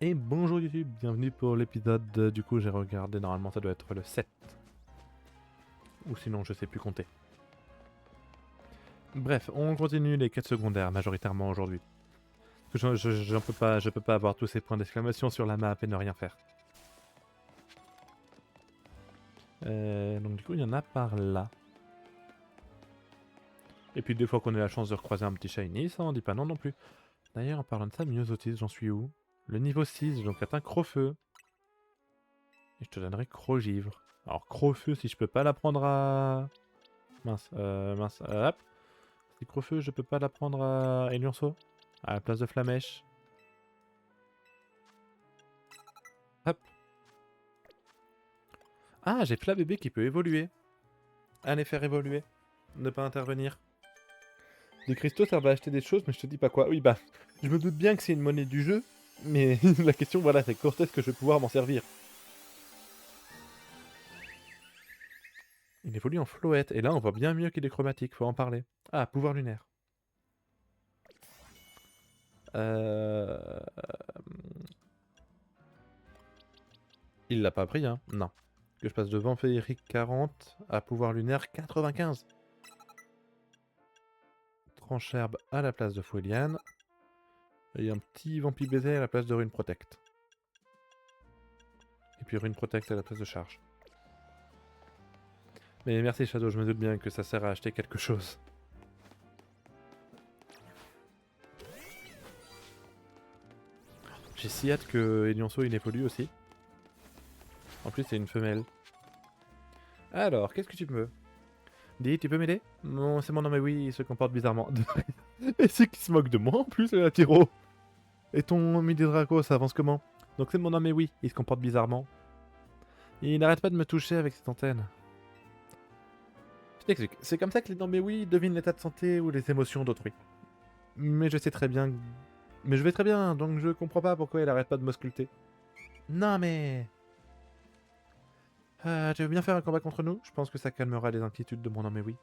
Et bonjour YouTube, bienvenue pour l'épisode, du coup j'ai regardé, normalement ça doit être le 7. Ou sinon je sais plus compter. Bref, on continue les quêtes secondaires majoritairement aujourd'hui. Parce que je peux pas avoir tous ces points d'exclamation sur la map et ne rien faire. Donc du coup il y en a par là. Et puis des fois qu'on a la chance de recroiser un petit shiny, ça on dit pas non non plus. D'ailleurs en parlant de ça, Myosotis, j'en suis où? Le niveau 6, donc atteint Crofeu. Et je te donnerai Crogivre. Alors Crofeu, si je peux pas la prendre à... mince, hop. Si Crofeu, je peux pas la prendre à Elionceau. À la place de Flamèche. Hop. Ah, j'ai Flabébé qui peut évoluer. Allez faire évoluer. Ne pas intervenir. Des cristaux, ça va acheter des choses, mais je te dis pas quoi. Oui, bah, je me doute bien que c'est une monnaie du jeu. Mais la question, voilà, c'est quand est-ce que je vais pouvoir m'en servir? Il évolue en floette, et là on voit bien mieux qu'il est chromatique, faut en parler. Ah, pouvoir lunaire. Euh... Il l'a pas pris, hein? Non. Que je passe de vent féerique 40 à pouvoir lunaire 95. Trancherbe à la place de Foueliane. Et un petit Vampi Baiser à la place de Rune Protect. Et puis Rune Protect à la place de charge. Mais merci Shadow, je me doute bien que ça sert à acheter quelque chose. J'ai si hâte que Elionceau il évolue aussi. En plus c'est une femelle. Alors, qu'est-ce que tu veux? Dis, tu peux m'aider? Non, c'est mon nom, mais oui, il se comporte bizarrement. Et c'est qui se moque de moi en plus, la Tiro. Et ton Midi Draco, ça avance comment? Donc c'est mon nom, mais oui, il se comporte bizarrement. Il n'arrête pas de me toucher avec cette antenne. Je t'explique, c'est comme ça que les noms, mais oui, devinent l'état de santé ou les émotions d'autrui. Mais je sais très bien... Mais je vais très bien, donc je comprends pas pourquoi il arrête pas de m'ausculter. Non mais... tu veux bien faire un combat contre nous? Je pense que ça calmera les inquiétudes de mon nom, mais oui.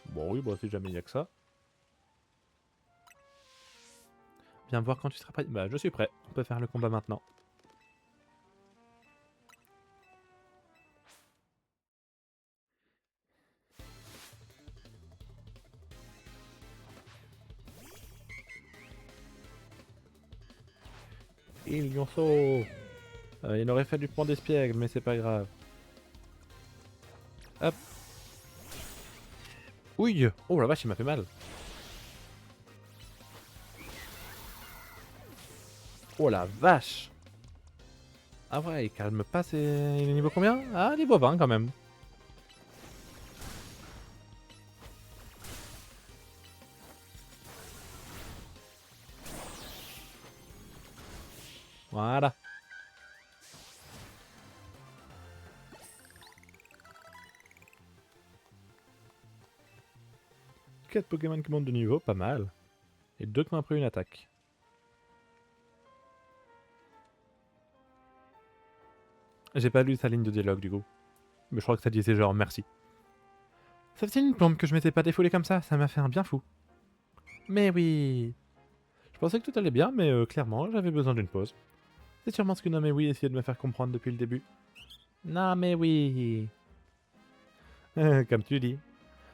Bon oui, bon si jamais il y a que ça. Viens me voir quand tu seras prêt. Bah je suis prêt, on peut faire le combat maintenant. Il lionceau. Il aurait fallu prendre espiègle, mais c'est pas grave. Hop. Ouille. Oh la vache, il m'a fait mal. Oh la vache. Ah ouais, il calme pas, c'est... Il est niveau combien? Ah, niveau 20 quand même. Voilà. 4 Pokémon qui montent de niveau, pas mal. Et 2 qui ont appris une attaque. J'ai pas lu sa ligne de dialogue du coup. Mais je crois que ça disait genre merci. Ça faisait une plombe que je m'étais pas défoulé comme ça m'a fait un bien fou. Mais oui. Je pensais que tout allait bien, mais clairement, j'avais besoin d'une pause. C'est sûrement ce que Nommé Oui essayait de me faire comprendre depuis le début. Non mais oui. Comme tu dis.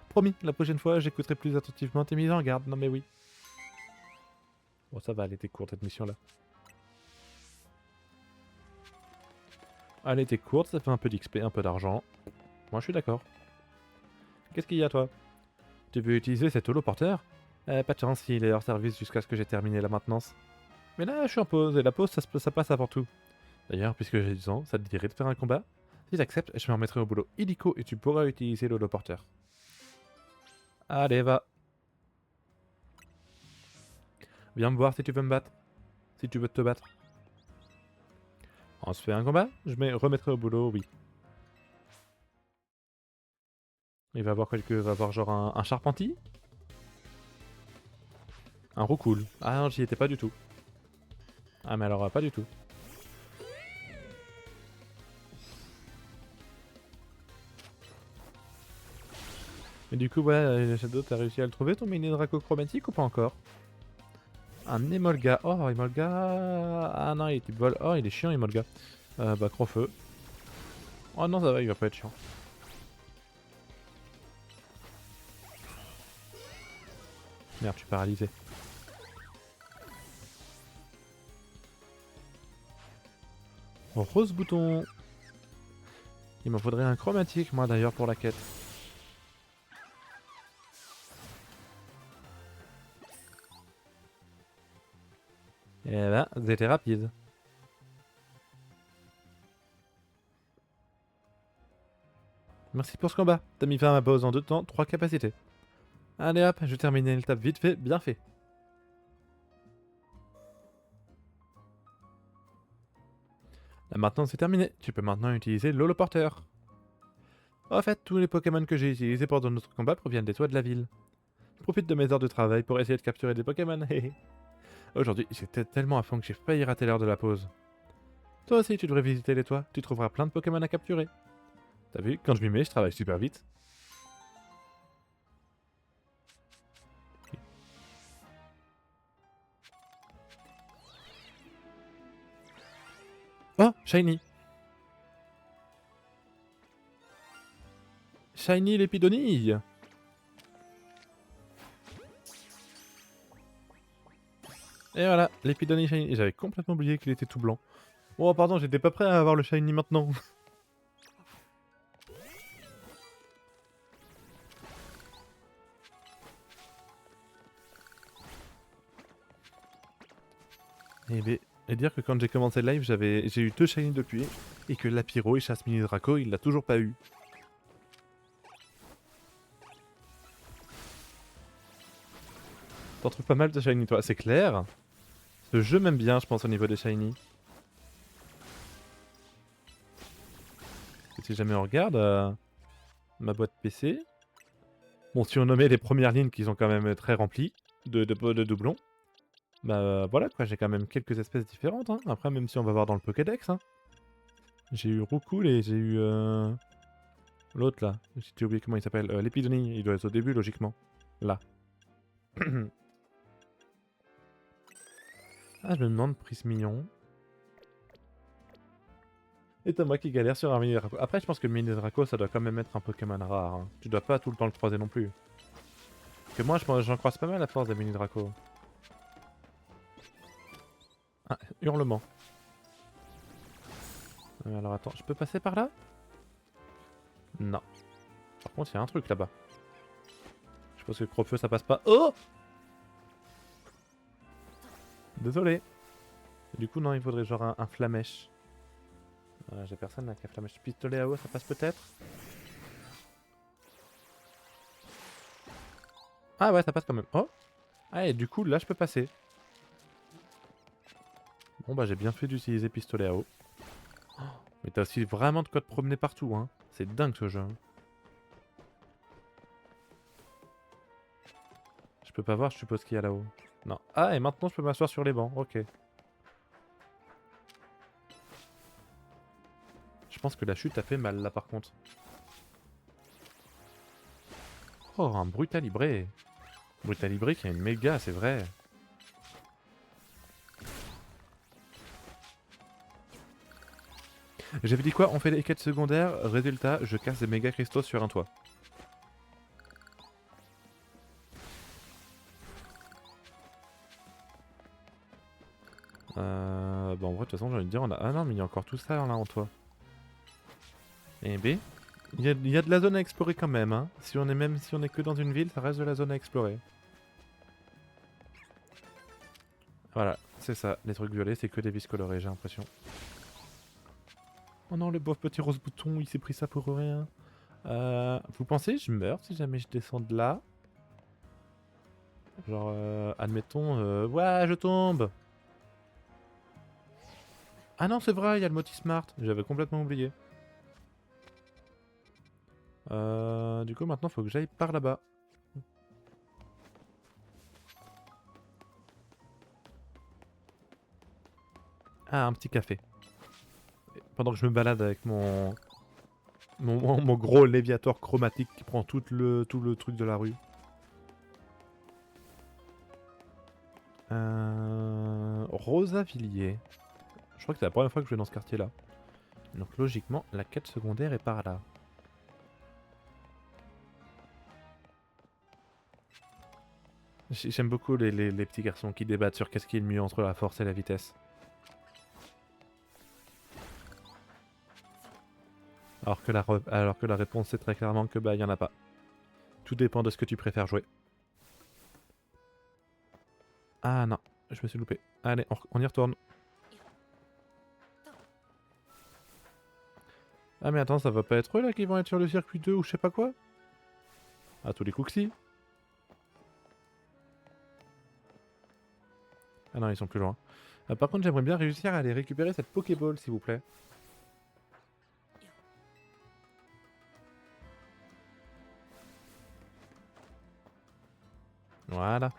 Promis, la prochaine fois, j'écouterai plus attentivement tes mises en garde. Non mais oui. Bon, ça va, elle était courte cette mission-là. Elle était courte, ça fait un peu d'XP, un peu d'argent. Moi, je suis d'accord. Qu'est-ce qu'il y a, toi? Tu veux utiliser cet holoporteur? Pas de chance, il est hors service jusqu'à ce que j'ai terminé la maintenance. Mais là, je suis en pause, et la pause, ça passe avant tout. D'ailleurs, puisque j'ai 10 ans, ça te dirait de faire un combat? Si j'accepte, je me remettrai au boulot illico et tu pourras utiliser l'holoporteur. Allez, va. Viens me voir si tu veux me battre. Si tu veux te battre. On se fait un combat? Je me remettrai au boulot, oui. Il va avoir genre un charpentier? Un roucoule. Ah non, j'y étais pas du tout. Ah mais alors pas du tout. Mais du coup, ouais, Shadow, t'as réussi à le trouver ton mini draco chromatique ou pas encore? Un Emolga. Oh, Emolga. Ah non, il est type vol. Oh, il est chiant, Emolga. Bah, Crofeu. Oh non, ça va, il va pas être chiant. Merde, je suis paralysé. Oh, rose bouton. Il m'en faudrait un chromatique, moi, d'ailleurs, pour la quête. Eh ben, c'était rapide. Merci pour ce combat. T'as mis fin à ma pause en 2 temps, 3 capacités. Allez hop, je termine l'étape vite fait, bien fait. Là maintenant c'est terminé, tu peux maintenant utiliser l'holoporteur. En fait, tous les Pokémon que j'ai utilisés pendant notre combat proviennent des toits de la ville. Je profite de mes heures de travail pour essayer de capturer des Pokémon, hé. Aujourd'hui, j'étais tellement à fond que j'ai failli rater l'heure de la pause. Toi aussi, tu devrais visiter les toits, tu trouveras plein de Pokémon à capturer. T'as vu, quand je m'y mets, je travaille super vite. Oh, Shiny. Shiny l'épidonille. Et voilà, l'épidonnie Shiny. J'avais complètement oublié qu'il était tout blanc. Oh pardon, j'étais pas prêt à avoir le Shiny maintenant. Et dire que quand j'ai commencé le live, j'ai eu 2 Shiny depuis, et que Lapiro et Chasse Mini Draco, il l'a toujours pas eu. T'en trouves pas mal de Shiny toi, c'est clair. Ce jeu m'aime bien, je pense, au niveau des Shiny. Et si jamais on regarde ma boîte PC, bon, si on nommait les premières lignes qui sont quand même très remplies de doublons, bah voilà quoi, j'ai quand même quelques espèces différentes. Hein. Après, même si on va voir dans le Pokédex, hein. J'ai eu Roucoule et j'ai eu l'autre là. J'ai oublié comment il s'appelle. L'Épidonie, il doit être au début logiquement. Là. Ah, je me demande, Prise Mignon. Et t'as moi qui galère sur un mini Draco. Après, je pense que le mini Draco, ça doit quand même être un Pokémon rare. Hein. Tu dois pas tout le temps le croiser non plus. Que moi, j'en croise pas mal à force des mini Draco. Ah, hurlement. Alors attends, je peux passer par là? Non. Par contre, il y a un truc là-bas. Je pense que Crofeu, ça passe pas. Oh! Désolé. Du coup, non, il faudrait genre un flamèche. J'ai personne là qui a flamèche. Pistolet à eau, ça passe peut-être? Ah ouais, ça passe quand même. Oh! Ah, et du coup, là, je peux passer. Bon, bah, j'ai bien fait d'utiliser pistolet à eau. Oh, mais t'as aussi vraiment de quoi te promener partout, hein. C'est dingue ce jeu. Hein. Je peux pas voir, je suppose qu'il y a là-haut. Non. Ah, et maintenant, je peux m'asseoir sur les bancs. Ok. Je pense que la chute a fait mal, là, par contre. Oh, un Brutalibré. Brutalibré qui a une méga, c'est vrai. J'avais dit quoi? On fait des quêtes secondaires. Résultat, je casse des méga cristaux sur un toit. Bon, en vrai, de toute façon, j'ai envie de dire, on a... Ah non, mais il y a encore tout ça, là, en toit. Eh B, il y a de la zone à explorer quand même, hein. Si on est que dans une ville, ça reste de la zone à explorer. Voilà, c'est ça. Les trucs violets, c'est que des vis colorées, j'ai l'impression. Oh non, le pauvre petit rose bouton, il s'est pris ça pour rien. Vous pensez que je meurs si jamais je descends de là? Genre, admettons, ouais, je tombe. Ah non, c'est vrai, il y a le Moti Smart. J'avais complètement oublié. Du coup, maintenant, faut que j'aille par là-bas. Ah, un petit café. Pendant que je me balade avec mon gros léviator chromatique qui prend tout le truc de la rue. Rosavilliers. Je crois que c'est la première fois que je vais dans ce quartier-là. Donc logiquement, la quête secondaire est par là. J'aime beaucoup les petits garçons qui débattent sur qu'est-ce qui est le mieux entre la force et la vitesse. Alors que la réponse c'est très clairement que bah y en a pas. Tout dépend de ce que tu préfères jouer. Ah non, je me suis loupé. Allez, on y retourne. Ah mais attends, ça va pas être eux là qui vont être sur le circuit 2 ou je sais pas quoi? À tous les coups que si. Ah non, ils sont plus loin. Par contre, j'aimerais bien réussir à aller récupérer cette Pokéball, s'il vous plaît. Voilà.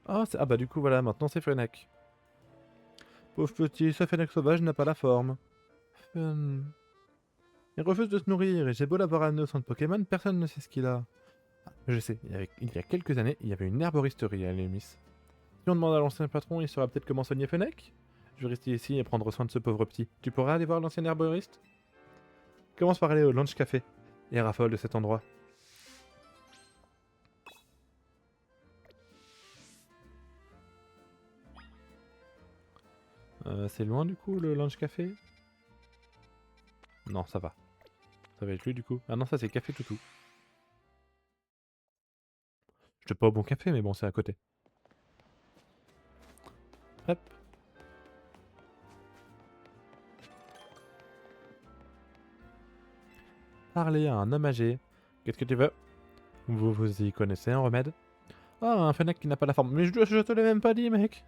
Oh, ah bah du coup, voilà, maintenant c'est Fennec. Pauvre petit, ce Fennec sauvage n'a pas la forme. Il refuse de se nourrir, et j'ai beau l'avoir amené au centre Pokémon, personne ne sait ce qu'il a. Ah, je sais, il y a quelques années, il y avait une herboristerie à Lémis. Si on demande à l'ancien patron, il saura peut-être comment soigner Fennec. Je vais rester ici et prendre soin de ce pauvre petit. Tu pourras aller voir l'ancien herboriste? Commence par aller au Lunch Café et raffole de cet endroit. C'est loin du coup le Lunch Café? Non, ça va. Ça va être lui du coup. Ah non, ça c'est Café Toutou. Je te pas au bon café, mais bon, c'est à côté. Hop. Parler à un homme âgé. Qu'est-ce que tu veux? Vous y connaissez un remède? Ah, un Fennec qui n'a pas la forme. Mais je te l'ai même pas dit, mec.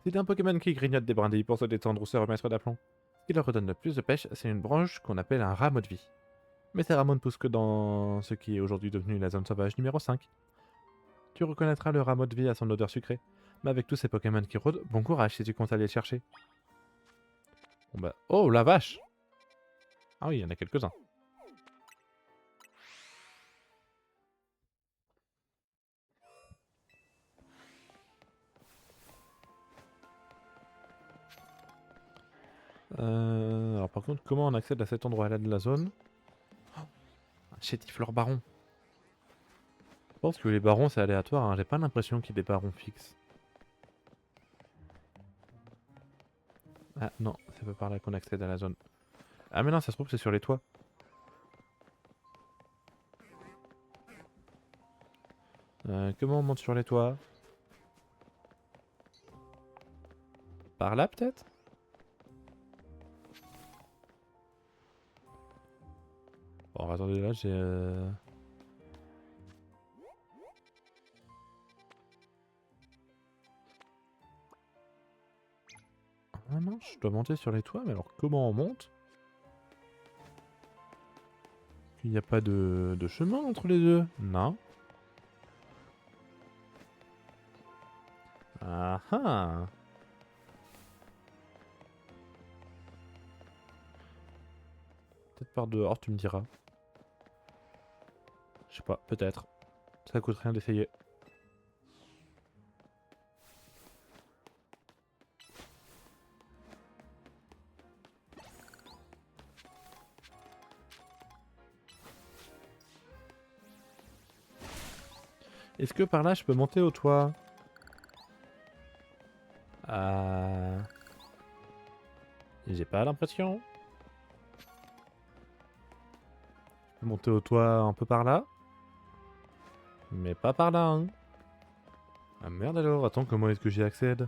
C'est un Pokémon qui grignote des brindilles pour se détendre ou se remettre d'aplomb. Ce qui leur redonne le plus de pêche, c'est une branche qu'on appelle un rameau de vie. Mais ces rameaux ne poussent que dans ce qui est aujourd'hui devenu la zone sauvage numéro 5. Tu reconnaîtras le rameau de vie à son odeur sucrée. Mais avec tous ces Pokémon qui rôdent, bon courage si tu comptes aller le chercher. Bon bah... Oh la vache! Ah oui, il y en a quelques-uns. Alors par contre, comment on accède à cet endroit-là de la zone? Un chétifleur baron. Je pense que les barons c'est aléatoire, hein. J'ai pas l'impression qu'il y ait des barons fixes. Ah non, c'est pas par là qu'on accède à la zone. Ah mais non, ça se trouve c'est sur les toits. Comment on monte sur les toits? Par là peut-être? Bon attendez là j'ai... Ah non, je dois monter sur les toits, mais alors comment on monte? Il n'y a pas de chemin entre les deux? Non. Ah ah! Peut-être par dehors, tu me diras. Je sais pas, peut-être. Ça coûte rien d'essayer. Est-ce que par là je peux monter au toit? Ah... J'ai pas l'impression. Je peux monter au toit un peu par là. Mais pas par là, hein. Ah merde alors, attends, comment est-ce que j'y accède?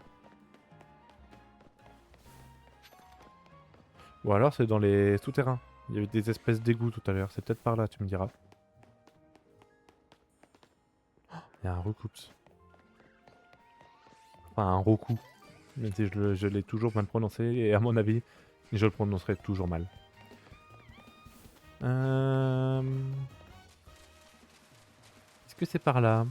Ou alors c'est dans les souterrains. Il y avait des espèces d'égouts tout à l'heure, c'est peut-être par là, tu me diras. Il y a un recoups. Enfin, un Roku. Même si je l'ai toujours mal prononcé, et à mon avis, je le prononcerai toujours mal. Est-ce que c'est par là?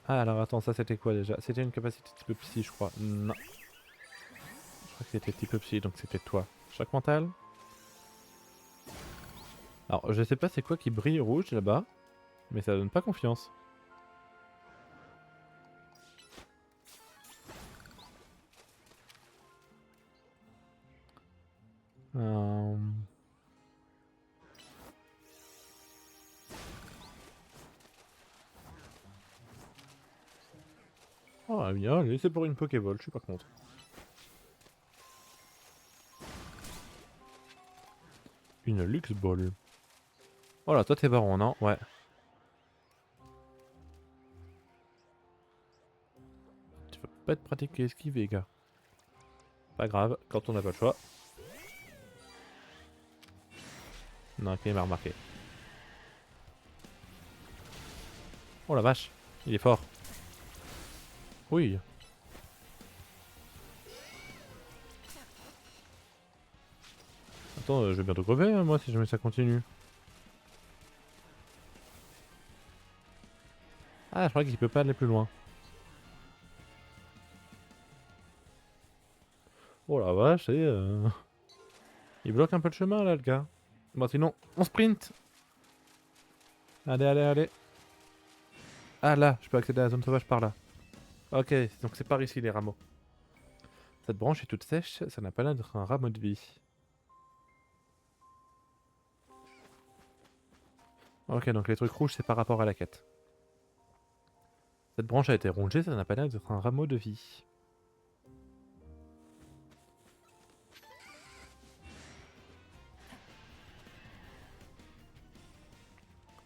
Ah alors attends, ça c'était quoi déjà? C'était une capacité type psy je crois. Non. Je crois que c'était type psy, donc c'était toi. Choc mental. Alors je sais pas c'est quoi qui brille rouge là-bas, mais ça donne pas confiance. Euh... Oh bien, allez, c'est pour une Pokéball, je suis pas contre. Une Luxe Ball. Oh là, toi t'es baron, non? Ouais. Tu vas pas être pratiqué esquiver, gars. Pas grave, quand on n'a pas le choix. Non, ok, il m'a remarqué. Oh la vache, il est fort. Oui. Attends, je vais bientôt crever, hein, moi, si jamais ça continue. Ah, je crois qu'il peut pas aller plus loin. Oh la vache, il bloque un peu le chemin, là, le gars. Bon, sinon, on sprint. Allez, allez, allez. Ah, là, je peux accéder à la zone sauvage par là. Ok, donc c'est par ici, les rameaux. Cette branche est toute sèche, ça n'a pas l'air d'être un rameau de vie. Ok, donc les trucs rouges, c'est par rapport à la quête. Cette branche a été rongée, ça n'a pas l'air d'être un rameau de vie.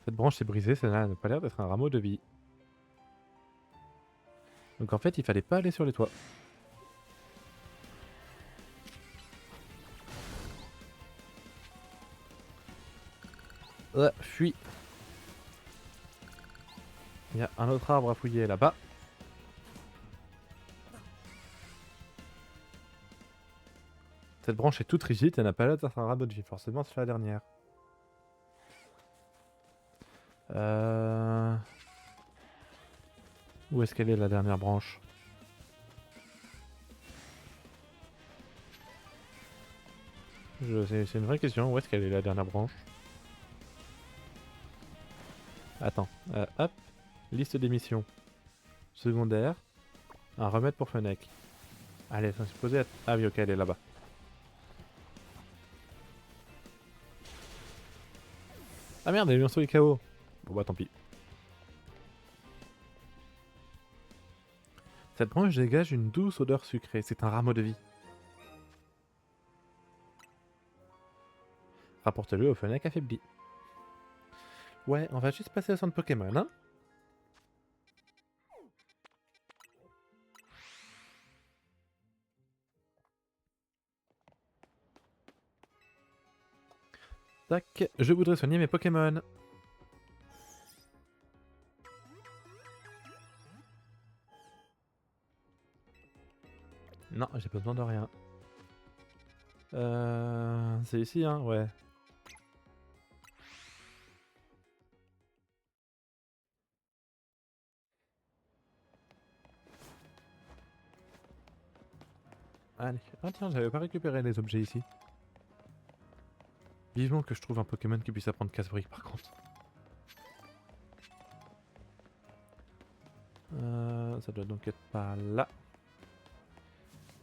Cette branche s'est brisée, ça n'a pas l'air d'être un rameau de vie. Donc en fait, il fallait pas aller sur les toits. Fuis. Il y a un autre arbre à fouiller là-bas. Cette branche est toute rigide, elle n'a pas l'air d'être un rameau de vie. Forcément, c'est la dernière. Où est-ce qu'elle est la dernière branche? C'est une vraie question, où est-ce qu'elle est la dernière branche? Attends, hop, liste des missions. Secondaire, un remède pour Fennec. Allez, ça s'est posé à... Ah oui, ok, elle est là-bas. Ah merde, elle est sur les KO. Bon bah tant pis. Cette branche dégage une douce odeur sucrée, c'est un rameau de vie. Rapporte-le au Fennec affaibli. Ouais, on va juste passer au centre Pokémon, hein? Tac, je voudrais soigner mes Pokémon. Non, j'ai besoin de rien. C'est ici, hein, ouais. Allez. Ah tiens, j'avais pas récupéré les objets ici. Vivement que je trouve un Pokémon qui puisse apprendre casse-brique par contre. Ça doit donc être par là.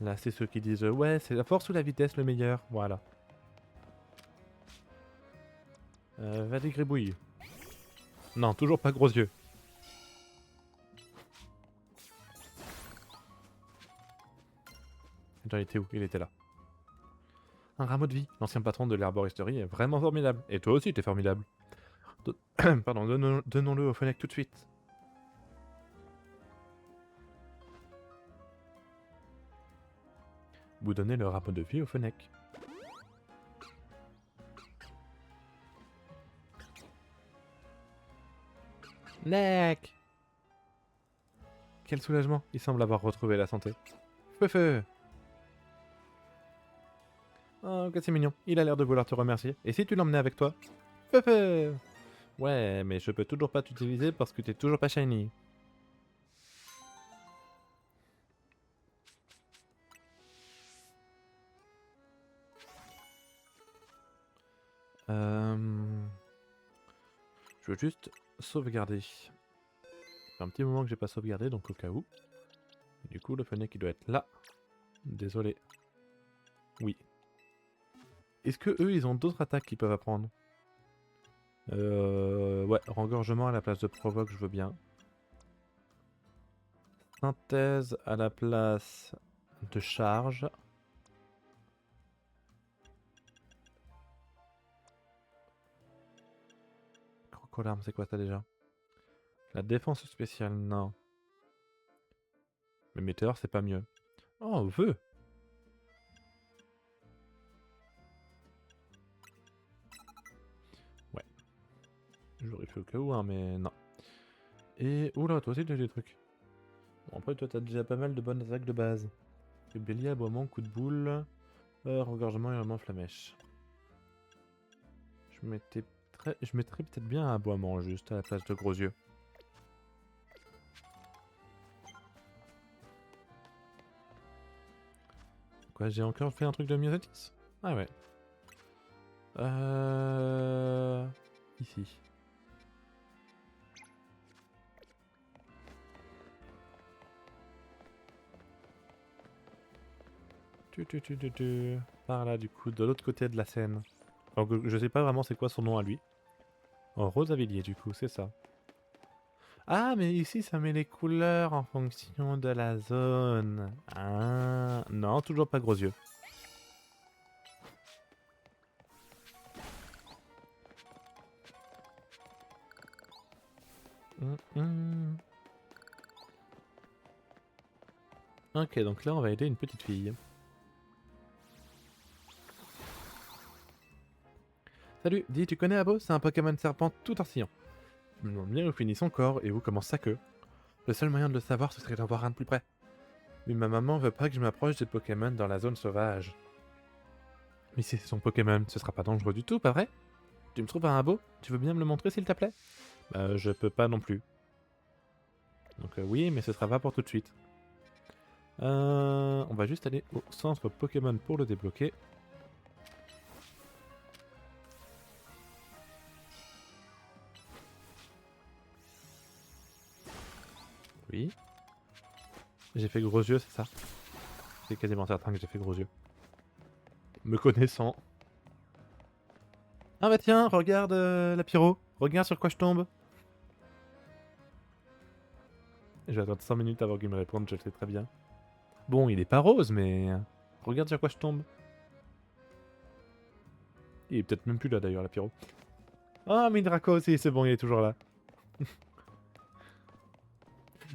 Là, c'est ceux qui disent ouais, c'est la force ou la vitesse le meilleur. Voilà. Va des gribouilles. Non, toujours pas gros yeux. Attends, il était où? Il était là. Un rameau de vie. L'ancien patron de l'herboristerie est vraiment formidable. Et toi aussi, t'es formidable. Pardon, donnons-le au Fennec tout de suite. Vous donnez le rameau de vie au Fennec. Nec! Quel soulagement, il semble avoir retrouvé la santé. Feu. Oh, que c'est mignon, il a l'air de vouloir te remercier. Et si tu l'emmenais avec toi? Feu. Ouais, mais je peux toujours pas t'utiliser parce que t'es toujours pas shiny. Je veux juste sauvegarder. Ça fait un petit moment que j'ai pas sauvegardé, donc au cas où. Du coup, le fenêtre qui doit être là. Désolé. Oui. Est-ce que eux, ils ont d'autres attaques qu'ils peuvent apprendre? Ouais, rengorgement à la place de provoque, je veux bien. Synthèse à la place de charge. Crocolarme, c'est quoi ça déjà? La défense spéciale, non. Mais météore, c'est pas mieux. Oh, feu! Ouais. J'aurais fait au cas où, hein, mais non. Et... Oula, toi aussi, tu as des trucs. Bon, après, toi, t'as déjà pas mal de bonnes attaques de base. Bélier, aboiement, coup de boule, regorgement et vraiment flamèche. Je mettrais peut-être bien un aboiement juste à la place de gros yeux. Quoi, j'ai encore fait un truc de myosotis? Ah ouais. Ici. Par là, du coup, de l'autre côté de la scène. Donc, je sais pas vraiment c'est quoi son nom à lui. Oh, Rosavilliers, du coup, c'est ça. Ah, mais ici, ça met les couleurs en fonction de la zone. Ah, non, toujours pas gros yeux. Ok, donc là, on va aider une petite fille. Salut, dis, tu connais Abo? C'est un Pokémon serpent tout torsillant. Je me demande bien où finit son corps et où commence sa queue. Le seul moyen de le savoir, ce serait d'en voir un de plus près. Mais ma maman veut pas que je m'approche des Pokémon dans la zone sauvage. Mais si c'est son Pokémon, ce sera pas dangereux du tout, pas vrai? Tu me trouves un Abo? Tu veux bien me le montrer s'il te plaît? Bah, je peux pas non plus. Donc oui, mais ce sera pas pour tout de suite. On va juste aller au centre Pokémon pour le débloquer. Oui. J'ai fait gros yeux, c'est ça? C'est quasiment certain que j'ai fait gros yeux. Me connaissant. Ah bah tiens, regarde la pyro. Regarde sur quoi je tombe. Je vais attendre 100 minutes avant qu'il me réponde, je le sais très bien. Bon, il est pas rose, mais... Regarde sur quoi je tombe. Il est peut-être même plus là d'ailleurs, la pyro. Ah, Mindraco aussi, c'est bon, il est toujours là.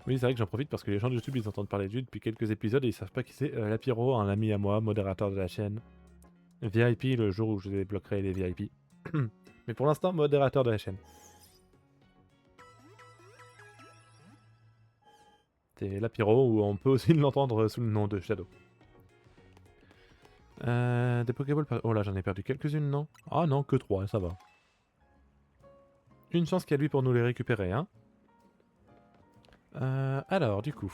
Oui, c'est vrai que j'en profite parce que les gens de YouTube, ils entendent parler de lui depuis quelques épisodes et ils savent pas qui c'est. La pyro, un ami à moi, modérateur de la chaîne. VIP le jour où je débloquerai les VIP. Mais pour l'instant, modérateur de la chaîne. C'est la pyro où on peut aussi l'entendre sous le nom de Shadow. Des Pokéballs... Oh là, j'en ai perdu quelques-unes, non? Ah non, que 3, ça va. Une chance qu'il y a lui pour nous les récupérer, hein. Alors, du coup...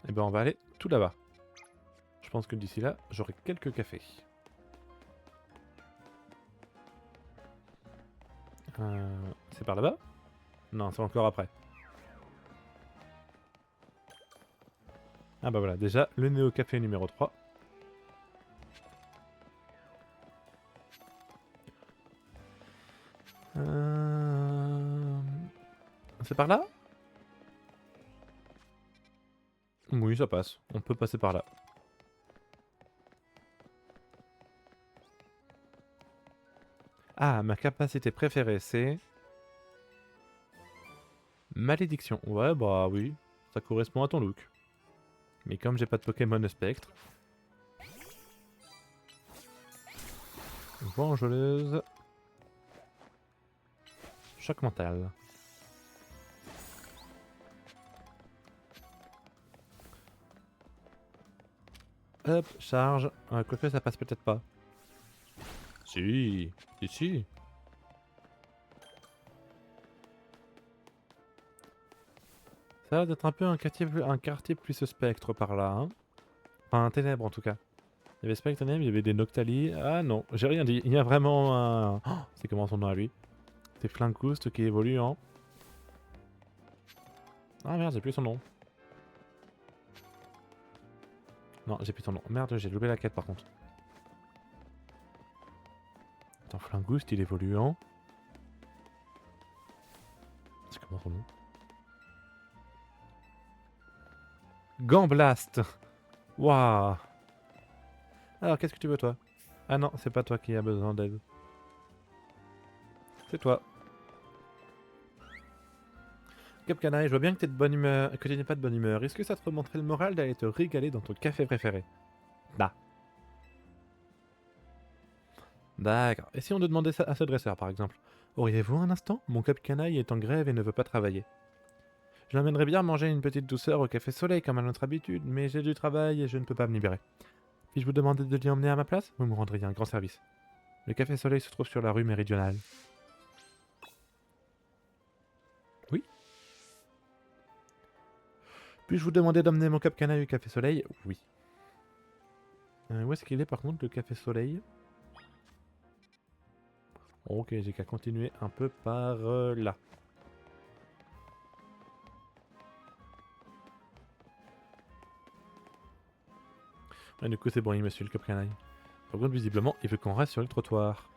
Eh ben, on va aller tout là-bas. Je pense que d'ici là, j'aurai quelques cafés. C'est par là-bas? Non, c'est encore après. Ah bah voilà, déjà, le Néo Café numéro 3. C'est par là? Oui, ça passe. On peut passer par là. Ah, ma capacité préférée, c'est... Malédiction. Ouais, bah oui. Ça correspond à ton look. Mais comme j'ai pas de Pokémon spectre... Vengeuse... Choc mental. Hop, charge. Quoique ça passe peut-être pas. Si, si. Ça a l'air d'être un peu un quartier plus spectre par là, hein. Enfin, un ténèbre en tout cas. Il y avait Spectanium, il y avait des Noctali. Ah non, j'ai rien dit. Il y a vraiment un... Oh, c'est comment son nom à lui? C'est Flinkoost qui évolue en... Ah merde, j'ai plus son nom. Non, j'ai plus son nom. Merde, j'ai loupé la quête par contre. Attends, Flinkoost, il évolue en... C'est comment son nom? Gamblast. Waouh. Alors, qu'est-ce que tu veux, toi? Ah non, c'est pas toi qui as besoin d'aide. C'est toi. Capcana, je vois bien que t'es de bonne humeur, que tu n'es pas de bonne humeur. Est-ce que ça te remonterait le moral d'aller te régaler dans ton café préféré? Bah. D'accord. Et si on te demandait ça à ce dresseur, par exemple? Auriez-vous un instant? Mon Capcanaille est en grève et ne veut pas travailler. Je l'emmènerais bien manger une petite douceur au café Soleil comme à notre habitude, mais j'ai du travail et je ne peux pas me libérer. Puis-je vous demander de l'y emmener à ma place? Vous me rendriez un grand service. Le café Soleil se trouve sur la rue Méridionale. Oui. Puis-je vous demander d'emmener mon Capcanaille au café Soleil? Oui. Où est-ce qu'il est par contre le café Soleil? Ok, j'ai qu'à continuer un peu par là. Ouais, du coup c'est bon, il me suit le Capcanaille. Par contre, visiblement, il veut qu'on reste sur le trottoir.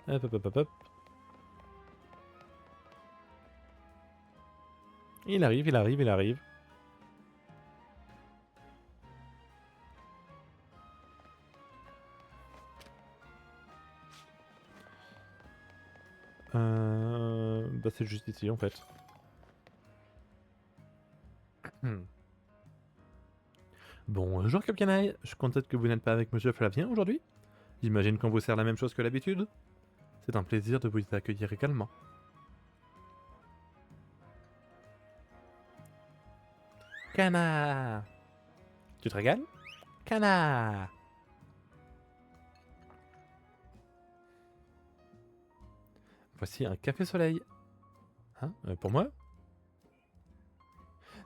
Hop, hop, hop, hop, hop. Il arrive, il arrive, il arrive. Bah c'est juste ici en fait. Bonjour Capcanaille, je constate que vous n'êtes pas avec Monsieur Flavien aujourd'hui. J'imagine qu'on vous sert la même chose que l'habitude. C'est un plaisir de vous y accueillir également. Canard! Tu te régales? Canard! Voici un café soleil. Hein? Pour moi?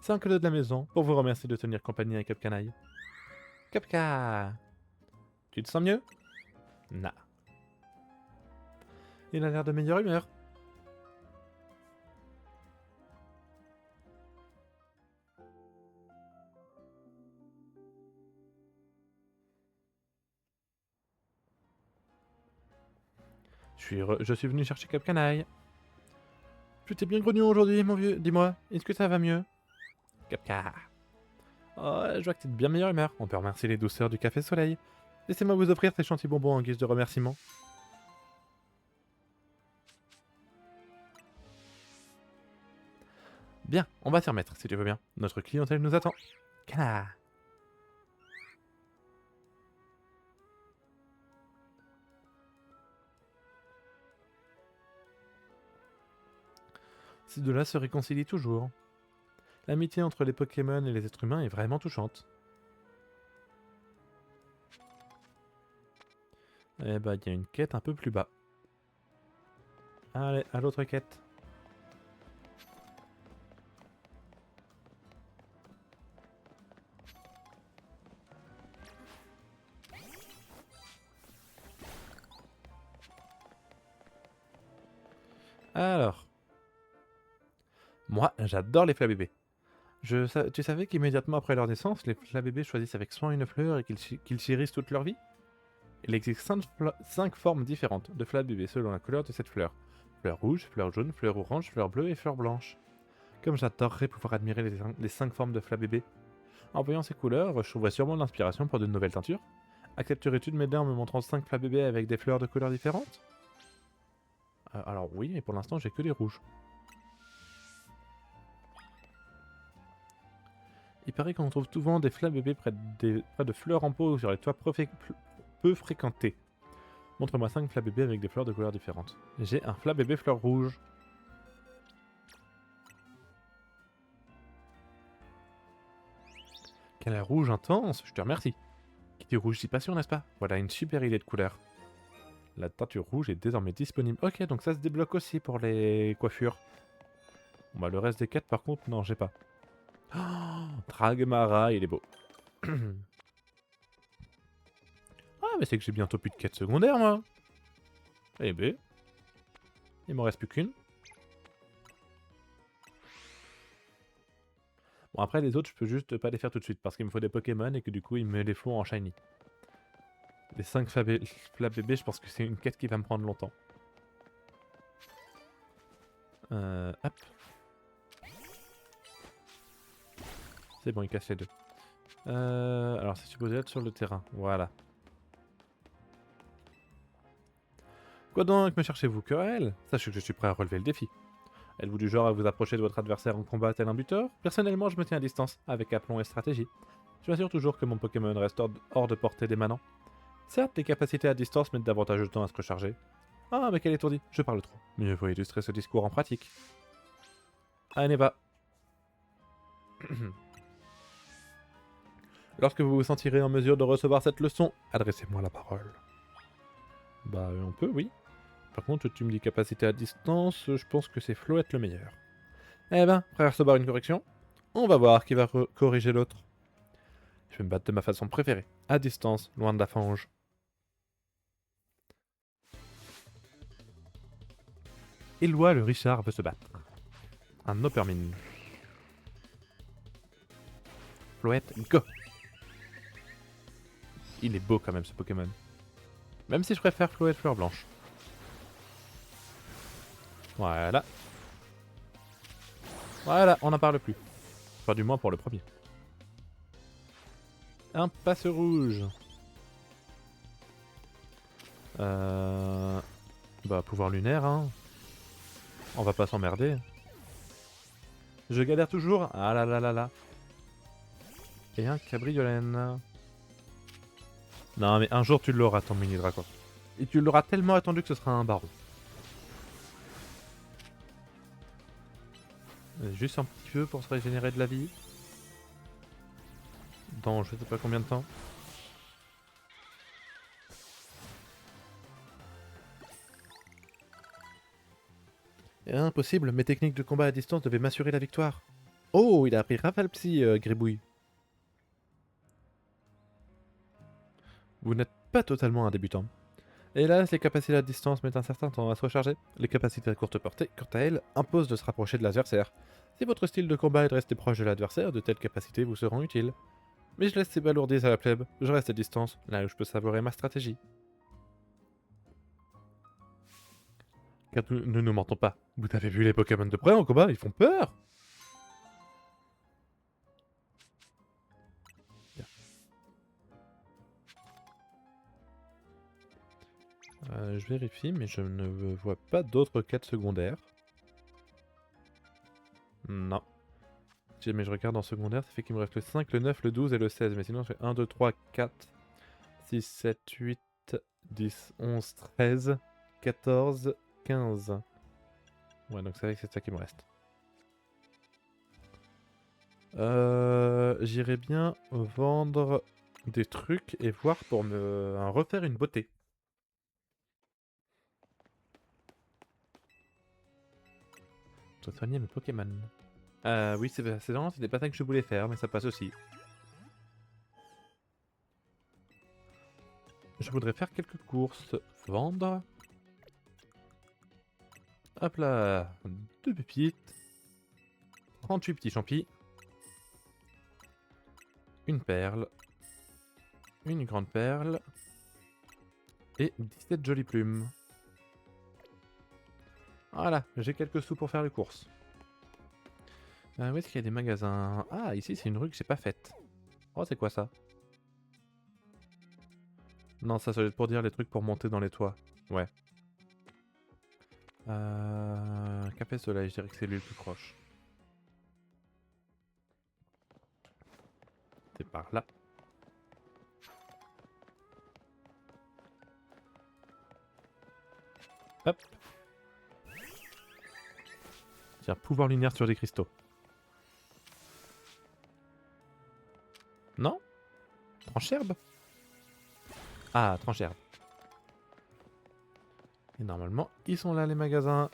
C'est un cadeau de la maison pour vous remercier de tenir compagnie à Capcanaille. Capca! Tu te sens mieux? Nah. Il a l'air de meilleure humeur. Je suis venu chercher Capcanaille. Tu t'es bien grognon aujourd'hui, mon vieux. Dis-moi, est-ce que ça va mieux? Capca. Oh, je vois que t'es de bien meilleure humeur. On peut remercier les douceurs du café soleil. Laissez-moi vous offrir ces gentils bonbons en guise de remerciement. Bien, on va s'y remettre, si tu veux bien. Notre clientèle nous attend. Canard. Ces deux-là se réconcilient toujours. L'amitié entre les Pokémon et les êtres humains est vraiment touchante. Eh bah, il y a une quête un peu plus bas. Allez, à l'autre quête. Alors. Moi, j'adore les flabébés. Tu savais qu'immédiatement après leur naissance, les flabébés choisissent avec soin une fleur et qu'ils chérissent toute leur vie? Il existe 5 formes différentes de flabébés selon la couleur de cette fleur. Fleur rouge, fleur jaune, fleur orange, fleur bleue et fleur blanche. Comme j'adorerais pouvoir admirer les 5 formes de flabébés. En voyant ces couleurs, je trouverais sûrement de l'inspiration pour de nouvelles teintures. Accepterais-tu de m'aider en me montrant 5 flabébés avec des fleurs de couleurs différentes? Alors oui, mais pour l'instant j'ai que des rouges. Il paraît qu'on trouve souvent des flabébés près de fleurs en pot sur les toits peu fréquentés. Montre-moi 5 flabébés avec des fleurs de couleurs différentes. J'ai un flabébé fleur rouge. Quelle est rouge intense, je te remercie. Qui dit rouge dit passion, n'est-ce pas? Voilà une super idée de couleur. La teinture rouge est désormais disponible. Ok, donc ça se débloque aussi pour les coiffures. Bon bah le reste des quêtes par contre, non, j'ai pas. Oh, Dragmara, il est beau. Ah, mais c'est que j'ai bientôt plus de quête secondaire, moi. Eh ben, il m'en reste plus qu'une. Bon, après, les autres, je peux juste pas les faire tout de suite parce qu'il me faut des Pokémon et que du coup, ils me les font en shiny. Les 5 Flap bébés, je pense que c'est une quête qui va me prendre longtemps. Hop. C'est bon, il casse les deux. Alors, c'est supposé être sur le terrain. Voilà. Quoi donc me cherchez-vous, querelle? Sachez que je suis prêt à relever le défi. Êtes-vous du genre à vous approcher de votre adversaire en combat tel un buteur? Personnellement, je me tiens à distance, avec aplomb et stratégie. Je m'assure toujours que mon Pokémon reste hors de portée des manants. Certes, les capacités à distance mettent davantage de temps à se recharger. Ah, mais quel étourdi, je parle trop. Mieux vaut illustrer ce discours en pratique. Allez, va. Lorsque vous vous sentirez en mesure de recevoir cette leçon, adressez-moi la parole. Bah, on peut, oui. Par contre, tu me dis capacité à distance, je pense que c'est Floette le meilleur. Eh ben, prêt à recevoir une correction? On va voir qui va corriger l'autre. Je vais me battre de ma façon préférée, à distance, loin de la fange. Éloi le Richard veut se battre. Un Oppermine. Floette, go! Il est beau quand même ce Pokémon. Même si je préfère Floette Fleur Blanche. Voilà. Voilà, on n'en parle plus. Enfin, du moins pour le premier. Un passe rouge. Bah, pouvoir lunaire, hein. On va pas s'emmerder. Je galère toujours. Ah là là là là. Et un cabriolène. Non, mais un jour tu l'auras, ton mini dragon. Et tu l'auras tellement attendu que ce sera un baron. Juste un petit peu pour se régénérer de la vie. Dans je sais pas combien de temps. Impossible, mes techniques de combat à distance devaient m'assurer la victoire. Oh, il a appris Rafale Psy, Gribouille. Vous n'êtes pas totalement un débutant. Hélas, les capacités à distance mettent un certain temps à se recharger. Les capacités à courte portée, quant à elles, imposent de se rapprocher de l'adversaire. Si votre style de combat est de rester proche de l'adversaire, de telles capacités vous seront utiles. Mais je laisse ces balourdises à la plèbe, je reste à distance, là où je peux savourer ma stratégie. Car nous ne nous mentons pas. Vous avez vu les Pokémon de près en combat, ils font peur. Bien. Je vérifie, mais je ne vois pas d'autres quêtes secondaires. Non. Si jamais je regarde en secondaire, ça fait qu'il me reste le 5, le 9, le 12 et le 16. Mais sinon, je fais 1, 2, 3, 4, 6, 7, 8, 10, 11, 13, 14, 15. Ouais, donc c'est vrai que c'est ça qui me reste. J'irais bien vendre des trucs et voir pour me refaire une beauté. Je dois soigner mes Pokémon. Oui, c'est vraiment, c'était pas ça que je voulais faire, mais ça passe aussi. Je voudrais faire quelques courses. Vendre. Hop là. 2 pépites. 38 petits champis. Une perle. Une grande perle. Et 17 jolies plumes. Voilà, j'ai quelques sous pour faire les courses. Où est-ce qu'il y a des magasins? Ah, ici c'est une rue que j'ai pas faite. Oh, c'est quoi ça? Non, ça doit être pour dire les trucs pour monter dans les toits. Ouais. Café Soleil, je dirais que c'est lui le plus proche. C'est par là. Hop. Tiens, pouvoir lunaire sur des cristaux. Non? Trancherbe? Ah, Trancherbe. Et normalement, ils sont là les magasins.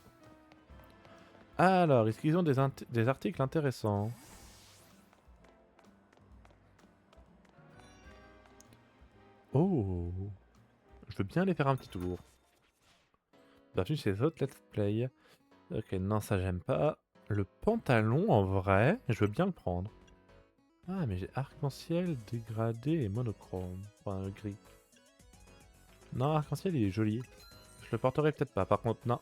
Alors, est-ce qu'ils ont des articles intéressants? Oh, je veux bien aller faire un petit tour. Bienvenue chez les autres Let's Play. Ok, non, ça j'aime pas. Le pantalon, en vrai, je veux bien le prendre. Ah, mais j'ai arc-en-ciel, dégradé et monochrome. Enfin, gris. Non, arc-en-ciel, il est joli. Je le porterai peut-être pas, par contre, non.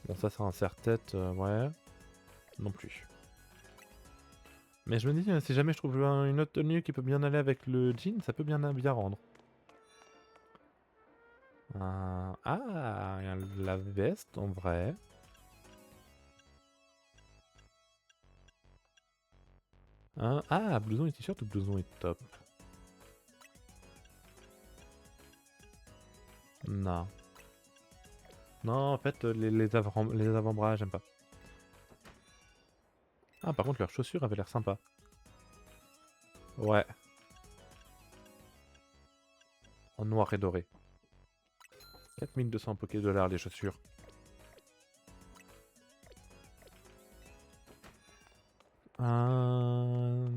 Bon, ça, c'est un serre-tête, ouais. Non plus. Mais je me dis, si jamais je trouve une autre tenue qui peut bien aller avec le jean, ça peut bien rendre. Ah, il y a la veste, en vrai. Ah, blouson et t-shirt ou blouson et top? Non. Non, en fait, les avant-bras, j'aime pas. Ah, par contre, leurs chaussures avaient l'air sympa. Ouais, en noir et doré. 4200 $, les chaussures. Euh...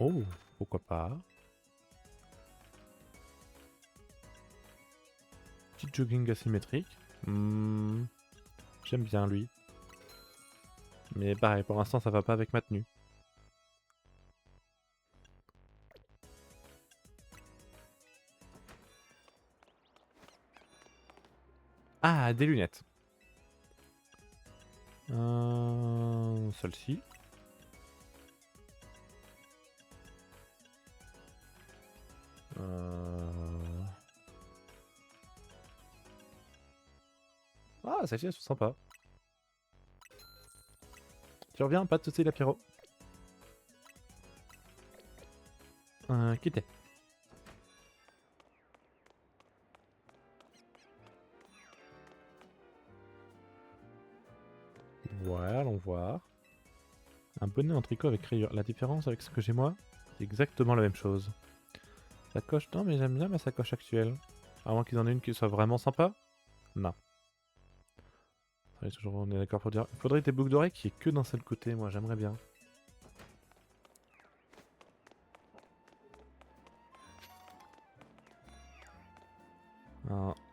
Oh, pourquoi pas. Petit jogging asymétrique. Hmm, j'aime bien lui. Mais pareil, pour l'instant, ça va pas avec ma tenue. Ah, des lunettes. Celle-ci. Ah, celles-ci, elles sont sympas. Tu reviens, pas de soucis, la pyro. Quittez. Ouais, allons voir. Un bonnet en tricot avec rayures. La différence avec ce que j'ai moi, c'est exactement la même chose. Sacoche, non, mais j'aime bien ma sacoche actuelle. À moins qu'ils en aient une qui soit vraiment sympa. Non. Allez, toujours, on est d'accord pour dire. Il faudrait des boucles d'oreilles qui est que d'un seul côté, moi, j'aimerais bien.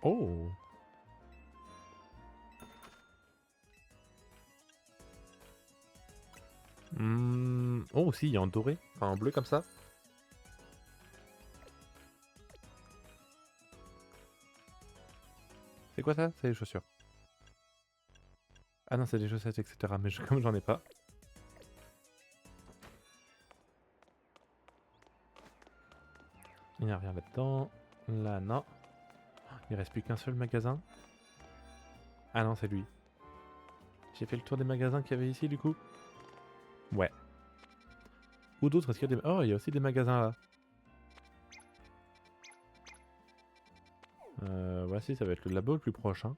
Oh. Oh, si, il y a en doré. Enfin, en bleu comme ça. C'est quoi ça? C'est les chaussures. Ah non, c'est des chaussettes, etc. Mais comme j'en ai pas. Il n'y a rien là-dedans. Là, non. Il reste plus qu'un seul magasin. Ah non, c'est lui. J'ai fait le tour des magasins qu'il y avait ici, du coup. Ouais. Ou d'autres, est-ce qu'il y a des... Oh, il y a aussi des magasins là. Voici, ça va être le labo le plus proche. Hein.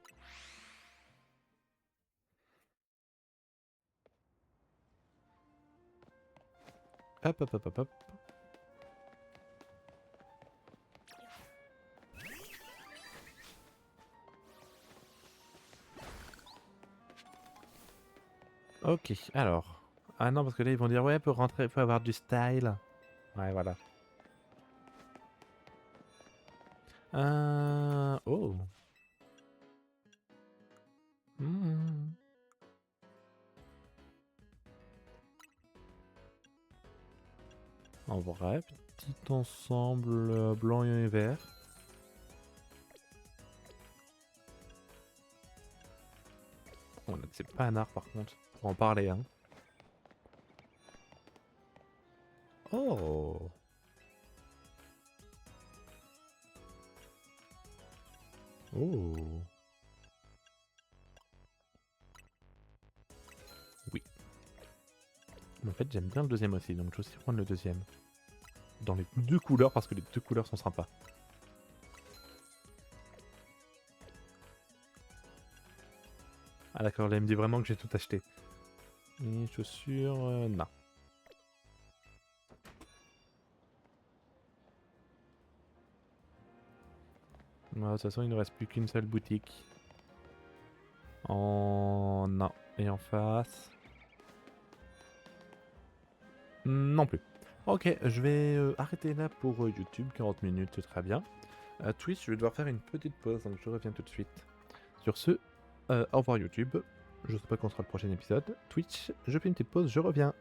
Hop, hop, hop, hop, hop. Ok, alors. Ah non, parce que là, ils vont dire, ouais, pour rentrer, il faut avoir du style. Ouais, voilà. Oh. Hmm. En vrai, petit ensemble blanc et vert. On a c'est pas un art par contre, pour en parler, hein. Oh. Oh. Oui. Mais en fait, j'aime bien le deuxième aussi, donc je vais aussi prendre le deuxième. Dans les deux couleurs, parce que les deux couleurs sont sympas. Ah d'accord, là il me dit vraiment que j'ai tout acheté. Les chaussures, non. De toute façon, il ne reste plus qu'une seule boutique. En... Non. Et en face... Non plus. Ok, je vais arrêter là pour YouTube, 40 minutes, c'est très bien. Twitch, je vais devoir faire une petite pause, donc je reviens tout de suite. Sur ce, au revoir YouTube. Je sais pas quand sera le prochain épisode. Twitch, je fais une petite pause, je reviens.